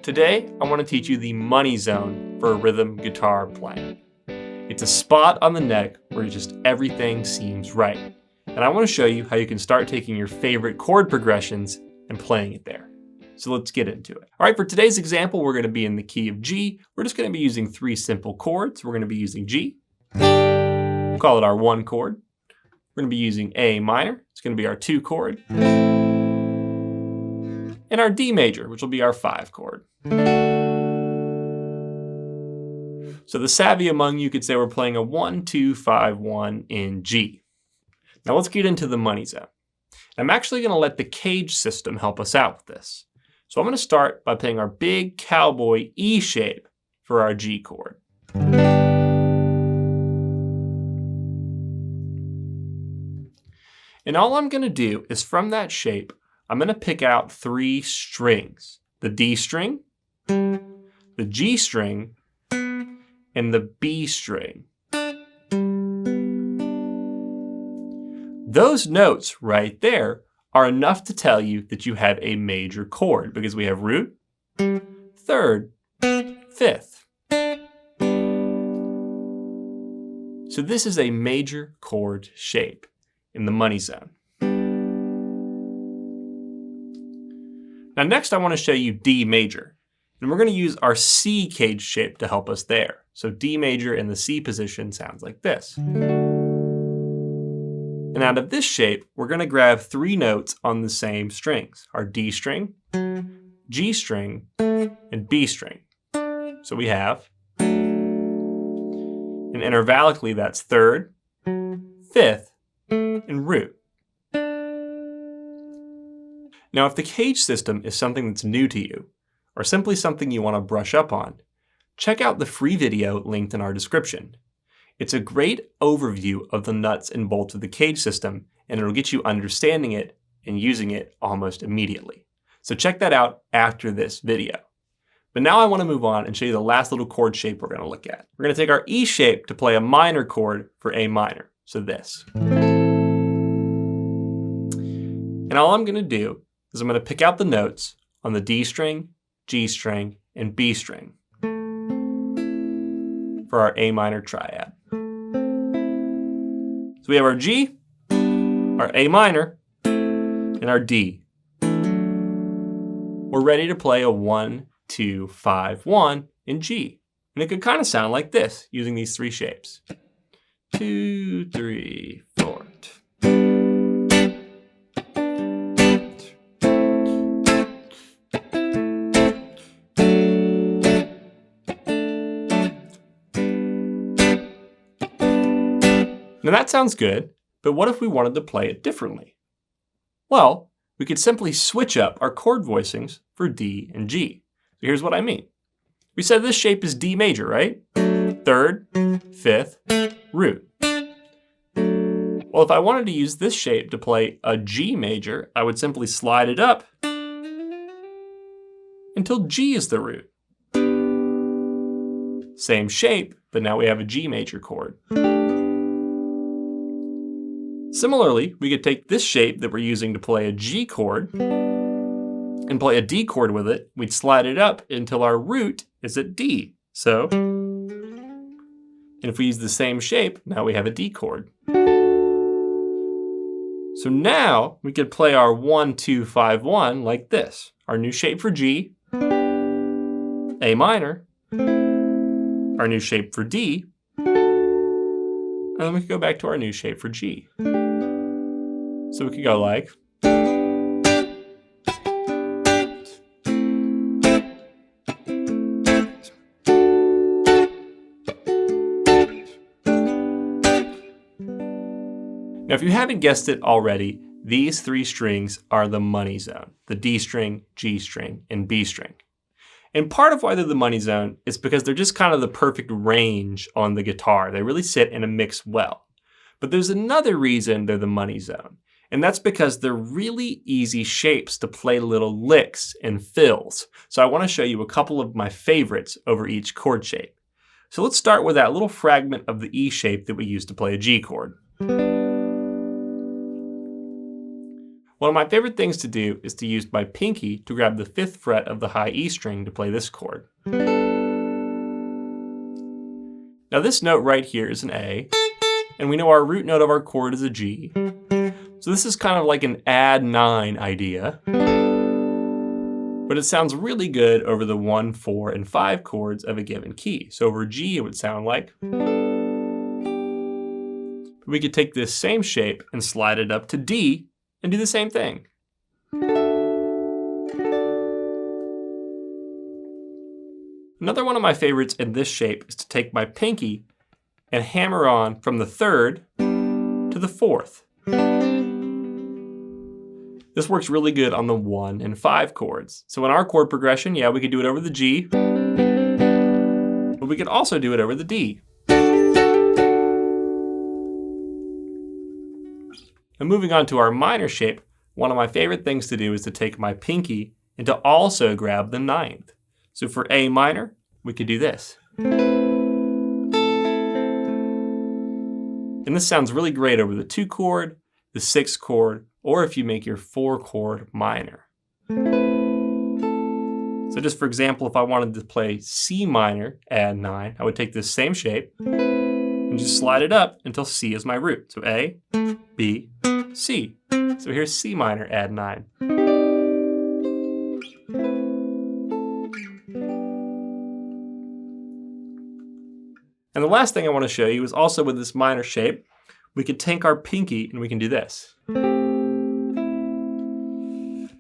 Today, I want to teach you the money zone for a rhythm guitar playing. It's a spot on the neck where just everything seems right. And I want to show you how you can start taking your favorite chord progressions and playing it there. So let's get into it. All right, for today's example, we're going to be in the key of G. We're just going to be using 3 simple chords. We're going to be using G. We'll call it our 1 chord. We're going to be using A minor. It's going to be our 2 chord. And our D major, which will be our 5 chord. So the savvy among you could say we're playing a 1, 2, 5, 1 in G. Now let's get into the money zone. I'm actually going to let the CAGED system help us out with this. So I'm going to start by playing our big cowboy E shape for our G chord. And all I'm going to do is from that shape, I'm going to pick out 3 strings. The D string, the G string, and the B string. Those notes right there are enough to tell you that you have a major chord because we have root, 3rd, 5th. So this is a major chord shape in the money zone. Now next I want to show you D major. And we're going to use our C CAGED shape to help us there. So D major in the C position sounds like this. And out of this shape, we're going to grab 3 notes on the same strings. Our D string, G string, and B string. So we have, and intervallically that's 3rd, 5th, and root. Now if the CAGED system is something that's new to you, or simply something you want to brush up on, check out the free video linked in our description. It's a great overview of the nuts and bolts of the CAGED system, and it'll get you understanding it and using it almost immediately. So check that out after this video. But now I want to move on and show you the last little chord shape we're going to look at. We're going to take our E shape to play a minor chord for A minor, so this. And all I'm going to do is I'm going to pick out the notes on the D string, G string, and B string for our A minor triad. So we have our G, our A minor, and our D. We're ready to play a 1, 2, 5, 1 in G. And it could kind of sound like this using these 3 shapes. 2, 3, 4. Now that sounds good, but what if we wanted to play it differently? Well, we could simply switch up our chord voicings for D and G. So here's what I mean. We said this shape is D major, right? 3rd, 5th, root. Well, if I wanted to use this shape to play a G major, I would simply slide it up until G is the root. Same shape, but now we have a G major chord. Similarly, we could take this shape that we're using to play a G chord and play a D chord with it. We'd slide it up until our root is at D. So, and if we use the same shape, now we have a D chord. So now we could play our 1, 2, 5, 1 like this. Our new shape for G, A minor, our new shape for D, and then we could go back to our new shape for G. So we could go like. Now if you haven't guessed it already, these 3 strings are the money zone. The D string, G string, and B string. And part of why they're the money zone is because they're just kind of the perfect range on the guitar. They really sit and mix well. But there's another reason they're the money zone. And that's because they're really easy shapes to play little licks and fills. So I want to show you a couple of my favorites over each chord shape. So let's start with that little fragment of the E shape that we used to play a G chord. One of my favorite things to do is to use my pinky to grab the 5th fret of the high E string to play this chord. Now this note right here is an A, and we know our root note of our chord is a G. So this is kind of like an add 9 idea, but it sounds really good over the 1, 4, and 5 chords of a given key. So over G it would sound like. We could take this same shape and slide it up to D and do the same thing. Another one of my favorites in this shape is to take my pinky and hammer on from the 3rd to the 4th. This works really good on the 1 and 5 chords. So in our chord progression, yeah, we could do it over the G, but we could also do it over the D. And moving on to our minor shape, one of my favorite things to do is to take my pinky and to also grab the 9th. So for A minor, we could do this. And this sounds really great over the 2 chord, the 6 chord, or if you make your 4 chord minor. So just for example, if I wanted to play C minor, add 9, I would take this same shape and just slide it up until C is my root. So A, B, C. So here's C minor, add 9. And the last thing I want to show you is also with this minor shape, we could take our pinky and we can do this.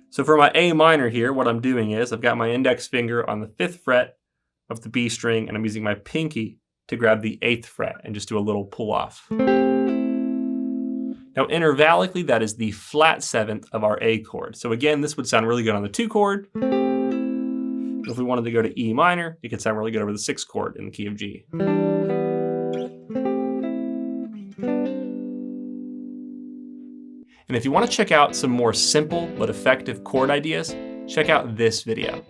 So for my A minor here, what I'm doing is I've got my index finger on the 5th fret of the B string and I'm using my pinky to grab the 8th fret and just do a little pull off. Now intervallically, that is the flat 7th of our A chord. So again, this would sound really good on the 2 chord. If we wanted to go to E minor, it could sound really good over the 6th chord in the key of G. And if you want to check out some more simple but effective chord ideas, check out this video.